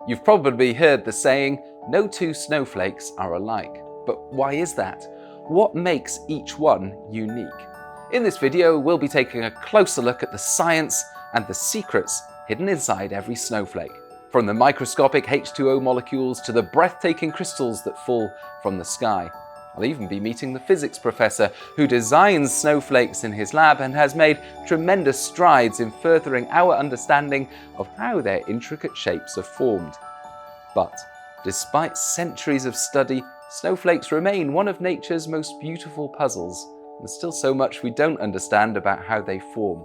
You've probably heard the saying, no two snowflakes are alike. But why is that? What makes each one unique? In this video, we'll be taking a closer look at the science and the secrets hidden inside every snowflake. From the microscopic H2O molecules to the breathtaking crystals that fall from the sky. I'll even be meeting the physics professor who designs snowflakes in his lab and has made tremendous strides in furthering our understanding of how their intricate shapes are formed. But despite centuries of study, snowflakes remain one of nature's most beautiful puzzles. There's still so much we don't understand about how they form.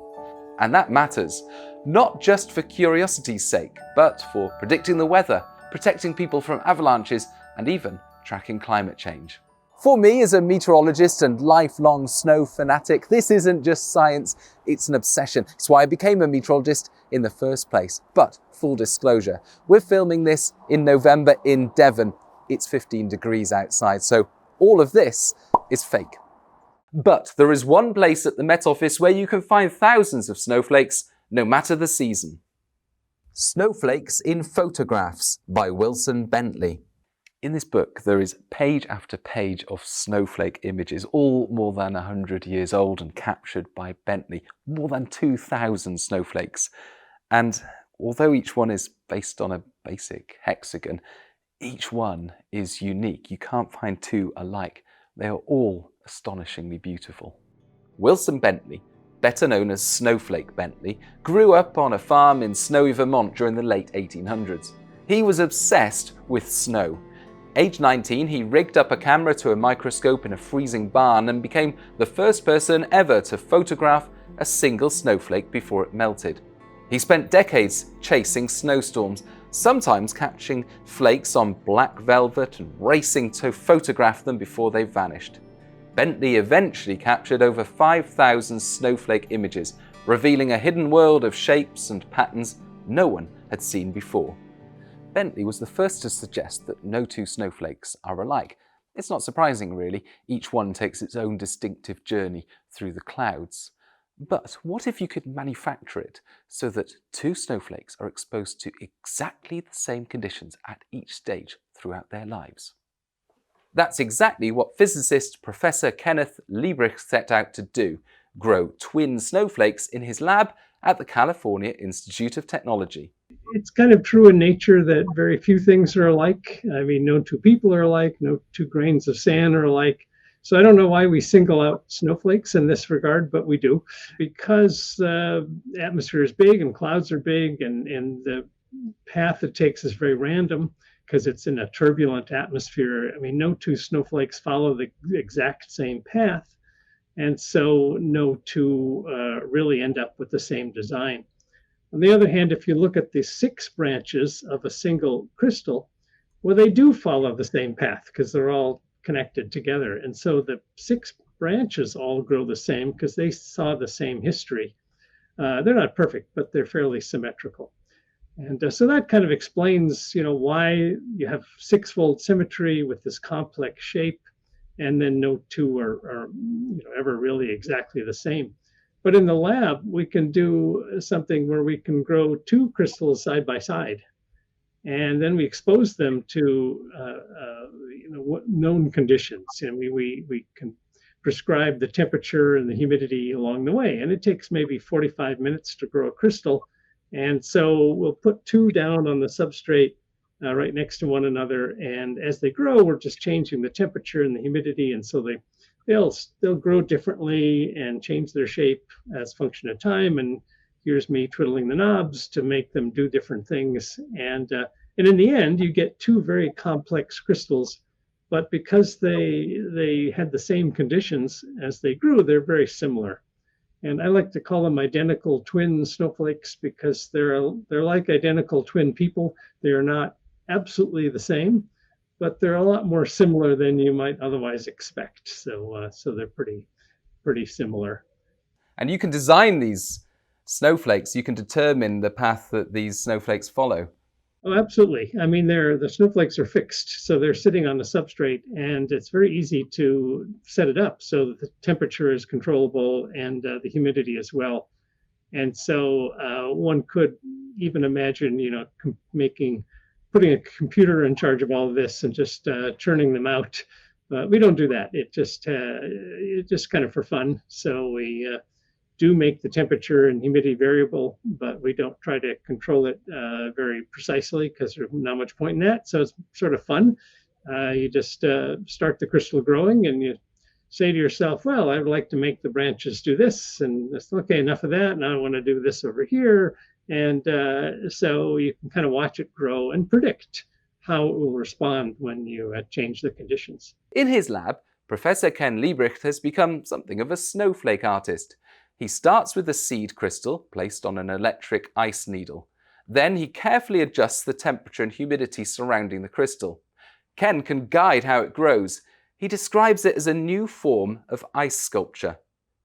And that matters, not just for curiosity's sake, but for predicting the weather, protecting people from avalanches, and even tracking climate change. For me, as a meteorologist and lifelong snow fanatic, this isn't just science, it's an obsession. It's why I became a meteorologist in the first place. But, full disclosure, we're filming this in November in Devon. It's 15 degrees outside, so all of this is fake. But there is one place at the Met Office where you can find thousands of snowflakes, no matter the season. Snowflakes in Photographs by Wilson Bentley. In this book, there is page after page of snowflake images, all more than 100 years old and captured by Bentley, more than 2,000 snowflakes. And although each one is based on a basic hexagon, each one is unique. You can't find two alike. They are all astonishingly beautiful. Wilson Bentley, better known as Snowflake Bentley, grew up on a farm in snowy Vermont during the late 1800s. He was obsessed with snow. Age 19, he rigged up a camera to a microscope in a freezing barn and became the first person ever to photograph a single snowflake before it melted. He spent decades chasing snowstorms, sometimes catching flakes on black velvet and racing to photograph them before they vanished. Bentley eventually captured over 5,000 snowflake images, revealing a hidden world of shapes and patterns no one had seen before. Bentley was the first to suggest that no two snowflakes are alike. It's not surprising, really. Each one takes its own distinctive journey through the clouds. But what if you could manufacture it so that two snowflakes are exposed to exactly the same conditions at each stage throughout their lives? That's exactly what physicist Professor Kenneth Libbrecht set out to do, grow twin snowflakes in his lab at the California Institute of Technology. It's kind of true in nature that very few things are alike. I mean, no two people are alike, no two grains of sand are alike. So I don't know why we single out snowflakes in this regard, but we do. Because the atmosphere is big and clouds are big and the path it takes is very random because it's in a turbulent atmosphere. I mean, no two snowflakes follow the exact same path. And so no two really end up with the same design. On the other hand, if you look at the 6 branches of a single crystal, well, they do follow the same path because they're all connected together. And so the 6 branches all grow the same because they saw the same history. They're not perfect, but they're fairly symmetrical. And so that kind of explains, why you have 6-fold symmetry with this complex shape, and then no two are ever really exactly the same. But in the lab, we can do something where we can grow 2 crystals side by side, and then we expose them to known conditions. And we can prescribe the temperature and the humidity along the way, and it takes maybe 45 minutes to grow a crystal. And so we'll put 2 down on the substrate right next to one another, and as they grow, we're just changing the temperature and the humidity, and so they'll grow differently and change their shape as a function of time. And here's me twiddling the knobs to make them do different things. And in the end, you get 2 very complex crystals, but because they had the same conditions as they grew, they're very similar. And I like to call them identical twin snowflakes because they're like identical twin people. They are not absolutely the same, but they're a lot more similar than you might otherwise expect. So they're pretty similar. And you can design these snowflakes. You can determine the path that these snowflakes follow. Oh, absolutely. I mean, the snowflakes are fixed, so they're sitting on the substrate, and it's very easy to set it up so that the temperature is controllable and the humidity as well. And so one could even imagine, making putting a computer in charge of all of this and just churning them out. But we don't do that. It's just kind of for fun. So we do make the temperature and humidity variable, but we don't try to control it very precisely because there's not much point in that. So it's sort of fun. You just start the crystal growing and you say to yourself, well, I would like to make the branches do this, and it's okay, enough of that. Now I want to do this over here. And so you can kind of watch it grow and predict how it will respond when you change the conditions. In his lab, Professor Ken Libbrecht has become something of a snowflake artist. He starts with a seed crystal placed on an electric ice needle. Then he carefully adjusts the temperature and humidity surrounding the crystal. Ken can guide how it grows. He describes it as a new form of ice sculpture.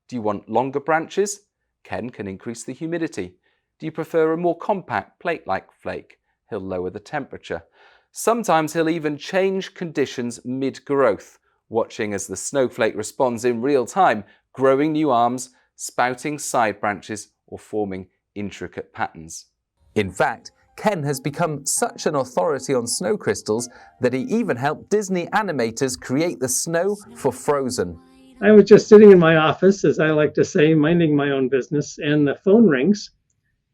Do you want longer branches? Ken can increase the humidity. Do you prefer a more compact plate-like flake? He'll lower the temperature. Sometimes he'll even change conditions mid-growth, watching as the snowflake responds in real time, growing new arms, spouting side branches, or forming intricate patterns. In fact, Ken has become such an authority on snow crystals that he even helped Disney animators create the snow for Frozen. I was just sitting in my office, as I like to say, minding my own business, and the phone rings,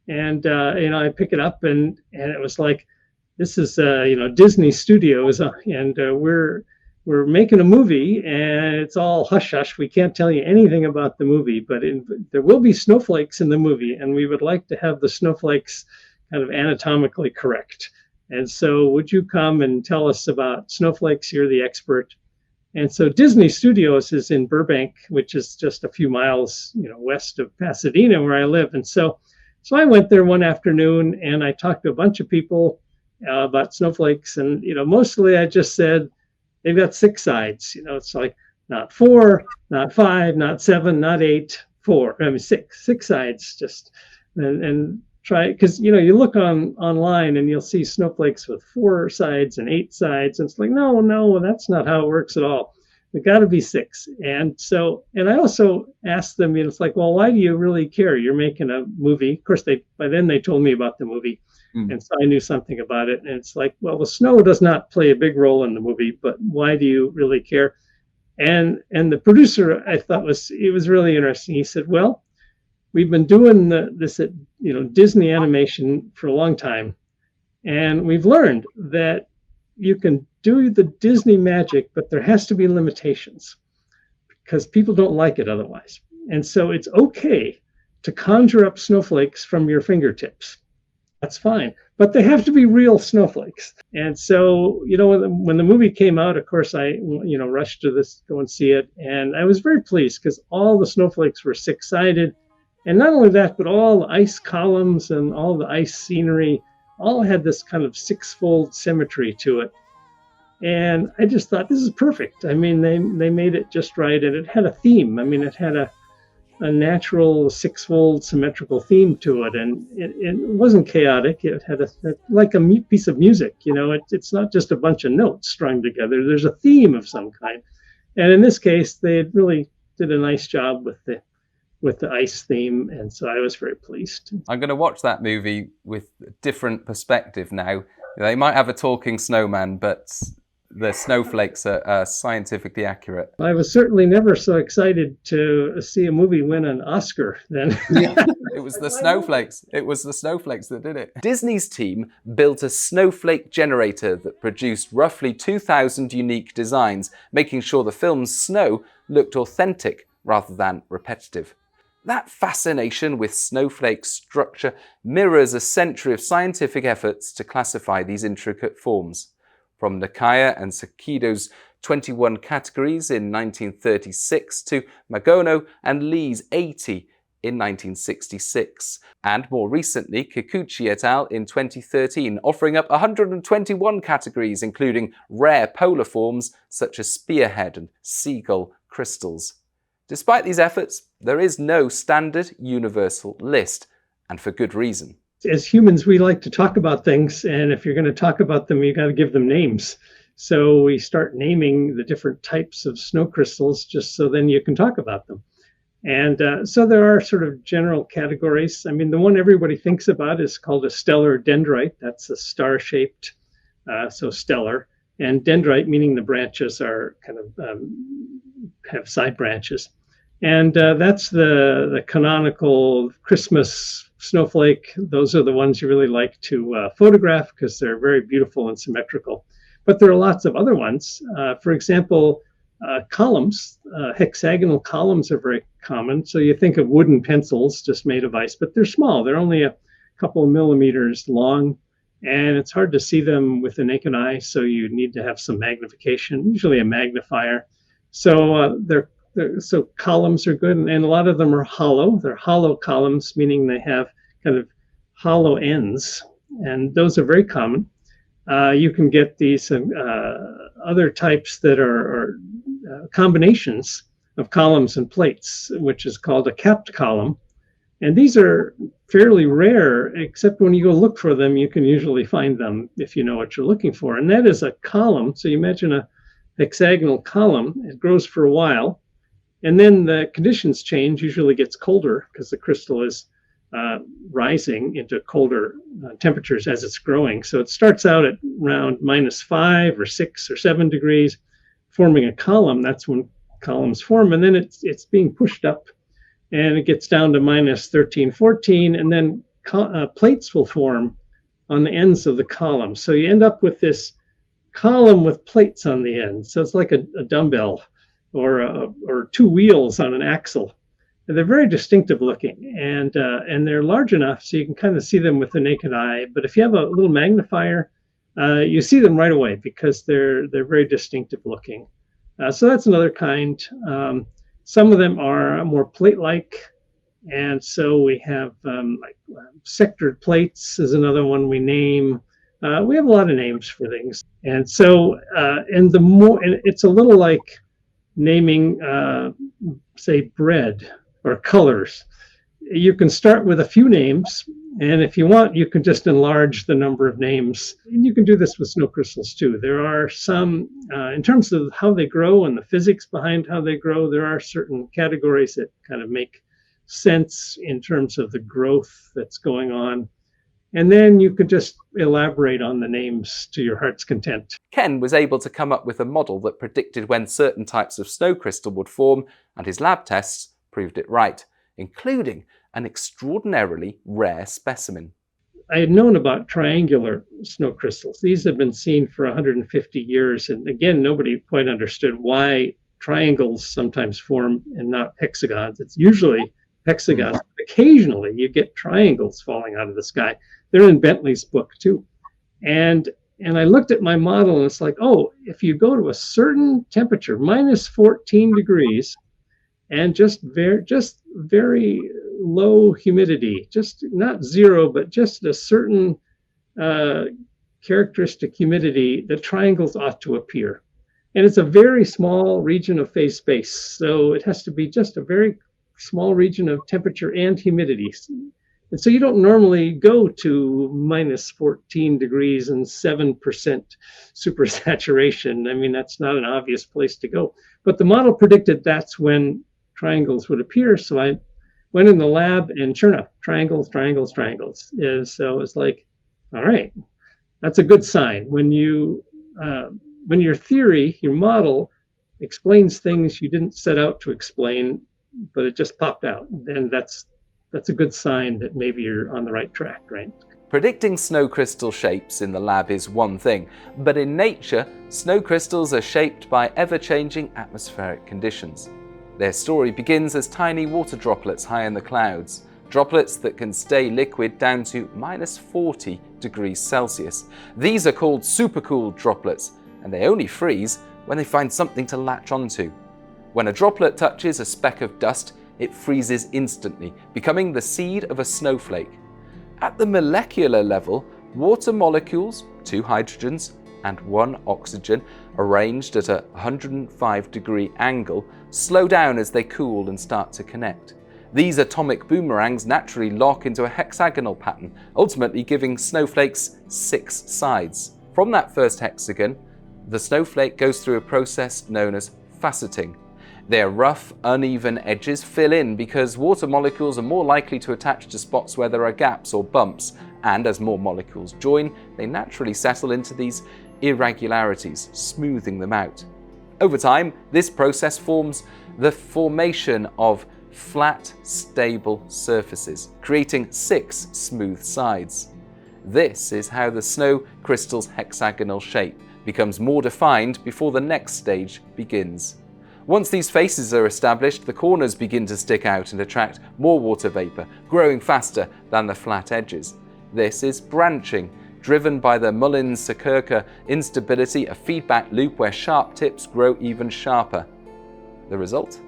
and I pick it up, and it was like, this is Disney Studios, and we're making a movie, and it's all hush hush. We can't tell you anything about the movie, but there will be snowflakes in the movie, and we would like to have the snowflakes kind of anatomically correct. And so would you come and tell us about snowflakes? You're the expert. And so Disney Studios is in Burbank, which is just a few miles, west of Pasadena, where I live. And so I went there one afternoon and I talked to a bunch of people about snowflakes. And, mostly I just said, they've got 6 sides. It's like not 4, not 5, not 7, not 8, 4. I mean, 6 sides just, and try, because you look online and you'll see snowflakes with 4 sides and 8 sides, and it's like no, that's not how it works at all. It got to be 6. And I also asked them, it's like, well, why do you really care? You're making a movie. Of course, by then they told me about the movie, and so I knew something about it. And it's like, well, the snow does not play a big role in the movie, but why do you really care? And the producer, I thought it was really interesting. He said, well, we've been doing this at Disney animation for a long time, and we've learned that you can do the Disney magic, but there has to be limitations because people don't like it otherwise. And so it's okay to conjure up snowflakes from your fingertips. That's fine, but they have to be real snowflakes. And so when the movie came out, of course I rushed to go and see it, and I was very pleased because all the snowflakes were 6-sided. And not only that, but all the ice columns and all the ice scenery all had this kind of 6-fold symmetry to it. And I just thought, this is perfect. I mean, they made it just right, and it had a theme. I mean, it had a natural 6-fold symmetrical theme to it, and it wasn't chaotic. It had like a piece of music. It's not just a bunch of notes strung together. There's a theme of some kind. And in this case, they really did a nice job with the ice theme, and so I was very pleased. I'm going to watch that movie with a different perspective now. They might have a talking snowman, but the snowflakes are scientifically accurate. I was certainly never so excited to see a movie win an Oscar then. Yeah, it was the snowflakes. It was the snowflakes that did it. Disney's team built a snowflake generator that produced roughly 2,000 unique designs, making sure the film's snow looked authentic rather than repetitive. That fascination with snowflake structure mirrors a century of scientific efforts to classify these intricate forms. From Nakaya and Sakido's 21 categories in 1936 to Magono and Lee's 80 in 1966, and more recently Kikuchi et al. In 2013, offering up 121 categories including rare polar forms such as spearhead and seagull crystals. Despite these efforts, there is no standard universal list, and for good reason. As humans, we like to talk about things, and if you're going to talk about them, you got to give them names. So we start naming the different types of snow crystals just so then you can talk about them. And so there are sort of general categories. I mean, the one everybody thinks about is called a stellar dendrite. That's a star-shaped so stellar, and dendrite, meaning the branches are kind of have side branches. And that's the canonical Christmas snowflake. Those are the ones you really like to photograph because they're very beautiful and symmetrical. But there are lots of other ones. For example, columns, hexagonal columns are very common. So you think of wooden pencils just made of ice, but they're small. They're only a couple of millimeters long, and it's hard to see them with the naked eye. So you need to have some magnification, usually a magnifier. So so columns are good, and a lot of them are hollow. They're hollow columns, meaning they have kind of hollow ends, and those are very common. You can get these other types that are combinations of columns and plates, which is called a capped column. And these are fairly rare, except when you go look for them, you can usually find them if you know what you're looking for. And that is a column. So you imagine a hexagonal column. It grows for a while. And then the conditions change, usually gets colder because the crystal is rising into colder temperatures as it's growing. So it starts out at around -5 or 6 or 7 degrees, forming a column. That's when columns form. And then it's being pushed up, and it gets down to -13, 14, and then plates will form on the ends of the column. So you end up with this column with plates on the end. So it's like a dumbbell or two wheels on an axle. And they're very distinctive looking, and they're large enough so you can kind of see them with the naked eye. But if you have a little magnifier, you see them right away because they're very distinctive looking. So that's another kind. Some of them are more plate-like, and so we have sectored plates is another one we name. We have a lot of names for things, and so and it's a little like naming, say, bread or colors. You can start with a few names, and if you want, you can just enlarge the number of names. And you can do this with snow crystals too. There are some, in terms of how they grow and the physics behind how they grow, there are certain categories that kind of make sense in terms of the growth that's going on. And then you could just elaborate on the names to your heart's content. Ken was able to come up with a model that predicted when certain types of snow crystal would form, and his lab tests proved it right, including an extraordinarily rare specimen. I had known about triangular snow crystals. These have been seen for 150 years. And again, nobody quite understood why triangles sometimes form and not hexagons. It's usually hexagons. Occasionally you get triangles falling out of the sky. They're in Bentley's book too. And I looked at my model, and it's like, oh, if you go to a certain temperature, -14 degrees, and just very low humidity, just not zero, but just a certain characteristic humidity, the triangles ought to appear. And it's a very small region of phase space. So it has to be just a very small region of temperature and humidity. And so you don't normally go to -14 degrees and 7% supersaturation. I mean, that's not an obvious place to go. But the model predicted that's when triangles would appear. So I went in the lab, and sure enough, triangles, triangles, triangles. So it's like, all right, that's a good sign. When your theory, your model explains things you didn't set out to explain, but it just popped out, then that's a good sign that maybe you're on the right track, right? Predicting snow crystal shapes in the lab is one thing, but in nature, snow crystals are shaped by ever-changing atmospheric conditions. Their story begins as tiny water droplets high in the clouds, droplets that can stay liquid down to -40 degrees Celsius. These are called supercooled droplets, and they only freeze when they find something to latch onto. When a droplet touches a speck of dust, it freezes instantly, becoming the seed of a snowflake. At the molecular level, water molecules, 2 hydrogens and 1 oxygen, arranged at a 105-degree angle, slow down as they cool and start to connect. These atomic boomerangs naturally lock into a hexagonal pattern, ultimately giving snowflakes 6 sides. From that first hexagon, the snowflake goes through a process known as faceting. Their rough, uneven edges fill in because water molecules are more likely to attach to spots where there are gaps or bumps, and as more molecules join, they naturally settle into these irregularities, smoothing them out. Over time, this process forms the formation of flat, stable surfaces, creating 6 smooth sides. This is how the snow crystal's hexagonal shape becomes more defined before the next stage begins. Once these faces are established, the corners begin to stick out and attract more water vapor, growing faster than the flat edges. This is branching, driven by the Mullins-Sakirka instability, a feedback loop where sharp tips grow even sharper. The result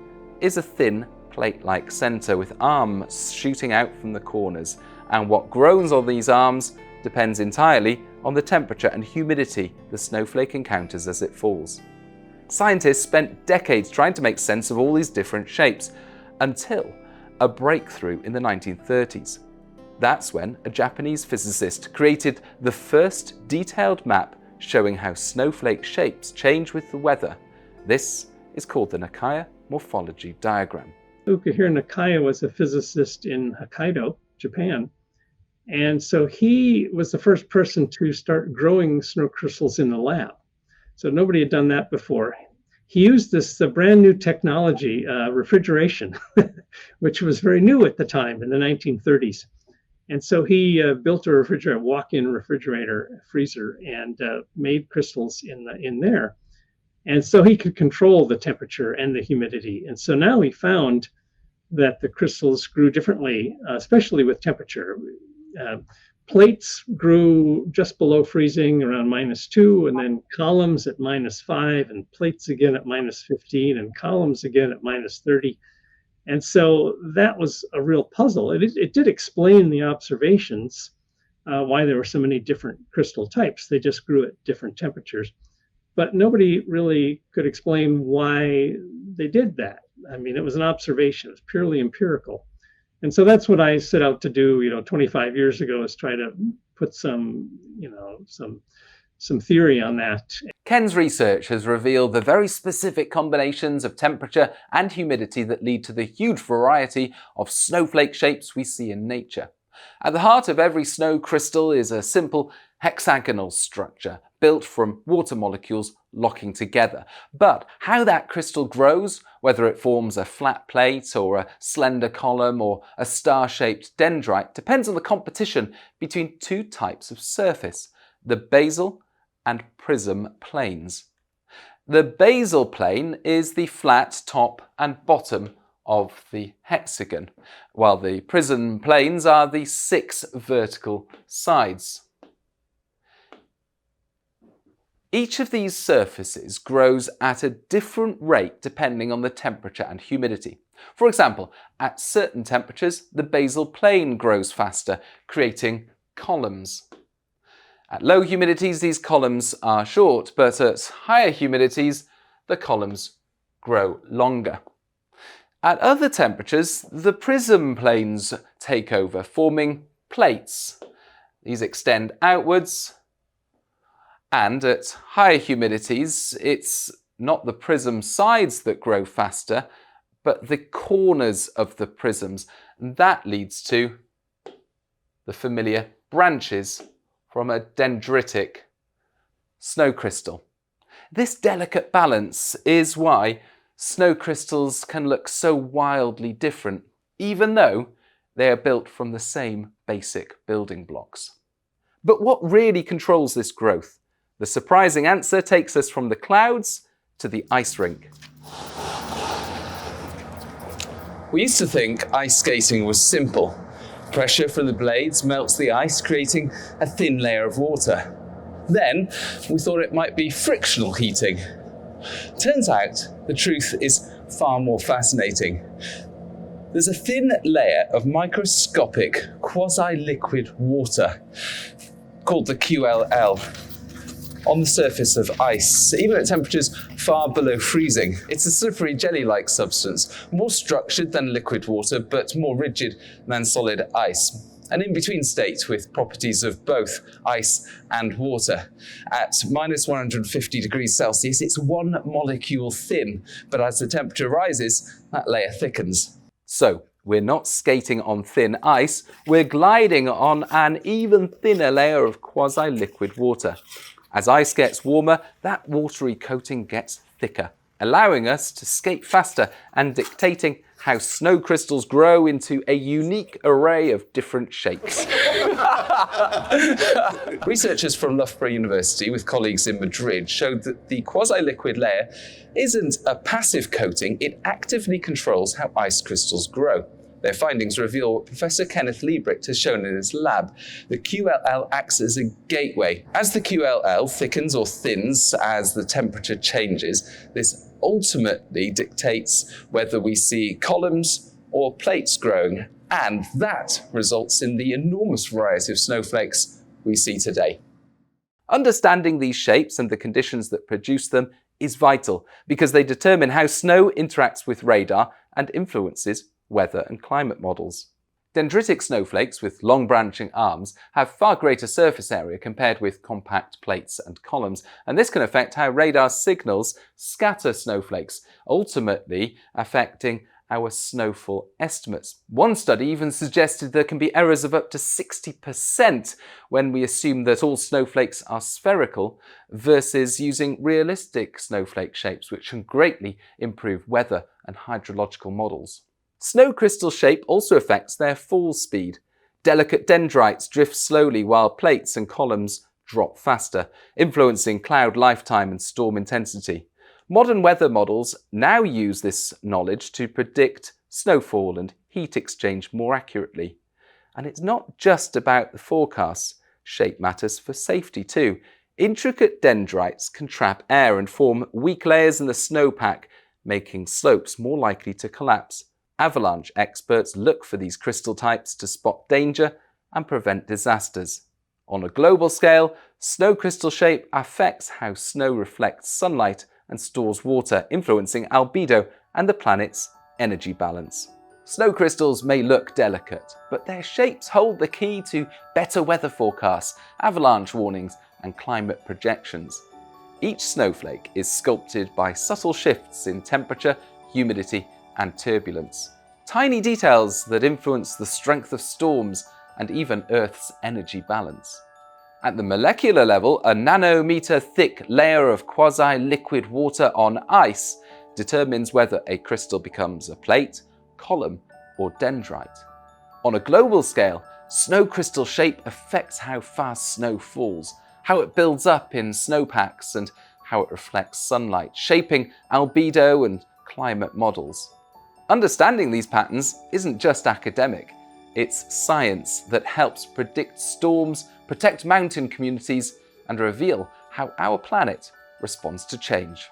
is a thin, plate-like center with arms shooting out from the corners, and what grows on these arms depends entirely on the temperature and humidity the snowflake encounters as it falls. Scientists spent decades trying to make sense of all these different shapes, until a breakthrough in the 1930s. That's when a Japanese physicist created the first detailed map showing how snowflake shapes change with the weather. This is called the Nakaya morphology diagram. Ukehiro Nakaya was a physicist in Hokkaido, Japan. And so he was the first person to start growing snow crystals in the lab. So nobody had done that before. He used this brand new technology, refrigeration, which was very new at the time in the 1930s. And so he built a refrigerator, walk-in refrigerator, freezer, and made crystals in there. And so he could control the temperature and the humidity. And so now he found that the crystals grew differently, especially with temperature. Plates grew just below freezing, around -2, and then columns at -5, and plates again at -15, and columns again at -30. And so that was a real puzzle. It did explain the observations, why there were so many different crystal types. They just grew at different temperatures. But nobody really could explain why they did that. I mean, it was an observation. It was purely empirical. And so that's what I set out to do, 25 years ago, is try to put some theory on that. Ken's research has revealed the very specific combinations of temperature and humidity that lead to the huge variety of snowflake shapes we see in nature. At the heart of every snow crystal is a simple hexagonal structure built from water molecules locking together. But how that crystal grows, whether it forms a flat plate or a slender column or a star-shaped dendrite, depends on the competition between 2 types of surface, the basal and prism planes. The basal plane is the flat top and bottom of the hexagon, while the prism planes are the 6 vertical sides. Each of these surfaces grows at a different rate depending on the temperature and humidity. For example, at certain temperatures, the basal plane grows faster, creating columns. At low humidities, these columns are short, but at higher humidities, the columns grow longer. At other temperatures, the prism planes take over, forming plates. These extend outwards, and at higher humidities, it's not the prism sides that grow faster, but the corners of the prisms. And that leads to the familiar branches from a dendritic snow crystal. This delicate balance is why snow crystals can look so wildly different, even though they are built from the same basic building blocks. But what really controls this growth? The surprising answer takes us from the clouds to the ice rink. We used to think ice skating was simple. Pressure from the blades melts the ice, creating a thin layer of water. Then we thought it might be frictional heating. Turns out the truth is far more fascinating. There's a thin layer of microscopic quasi-liquid water called the QLL on the surface of ice, even at temperatures far below freezing. It's a slippery jelly-like substance, more structured than liquid water, but more rigid than solid ice. an in-between state with properties of both ice and water. At minus 150 degrees Celsius, it's one molecule thin, but as the temperature rises, that layer thickens. So, we're not skating on thin ice, we're gliding on an even thinner layer of quasi-liquid water. As ice gets warmer, that watery coating gets thicker, allowing us to skate faster and dictating how snow crystals grow into a unique array of different shapes. Researchers from Loughborough University with colleagues in Madrid showed that the quasi-liquid layer isn't a passive coating, it actively controls how ice crystals grow. Their findings reveal what Professor Kenneth Libbrecht has shown in his lab. The QLL acts as a gateway. As the QLL thickens or thins as the temperature changes, this ultimately dictates whether we see columns or plates growing, and that results in the enormous variety of snowflakes we see today. Understanding these shapes and the conditions that produce them is vital because they determine how snow interacts with radar and influences weather and climate models. Dendritic snowflakes with long branching arms have far greater surface area compared with compact plates and columns, and this can affect how radar signals scatter snowflakes, ultimately affecting our snowfall estimates. One study even suggested there can be errors of up to 60% when we assume that all snowflakes are spherical versus using realistic snowflake shapes, which can greatly improve weather and hydrological models. Snow crystal shape also affects their fall speed. Delicate dendrites drift slowly while plates and columns drop faster, influencing cloud lifetime and storm intensity. Modern weather models now use this knowledge to predict snowfall and heat exchange more accurately. And it's not just about the forecasts. Shape matters for safety too. Intricate dendrites can trap air and form weak layers in the snowpack, making slopes more likely to collapse. Avalanche experts look for these crystal types to spot danger and prevent disasters. On a global scale, snow crystal shape affects how snow reflects sunlight and stores water, influencing albedo and the planet's energy balance. Snow crystals may look delicate, but their shapes hold the key to better weather forecasts, avalanche warnings, and climate projections. Each snowflake is sculpted by subtle shifts in temperature, humidity, and turbulence. Tiny details that influence the strength of storms and even Earth's energy balance. At the molecular level, a nanometer thick layer of quasi-liquid water on ice determines whether a crystal becomes a plate, column, or dendrite. On a global scale, snow crystal shape affects how fast snow falls, how it builds up in snowpacks, and how it reflects sunlight, shaping albedo and climate models. Understanding these patterns isn't just academic, it's science that helps predict storms, protect mountain communities, and reveal how our planet responds to change.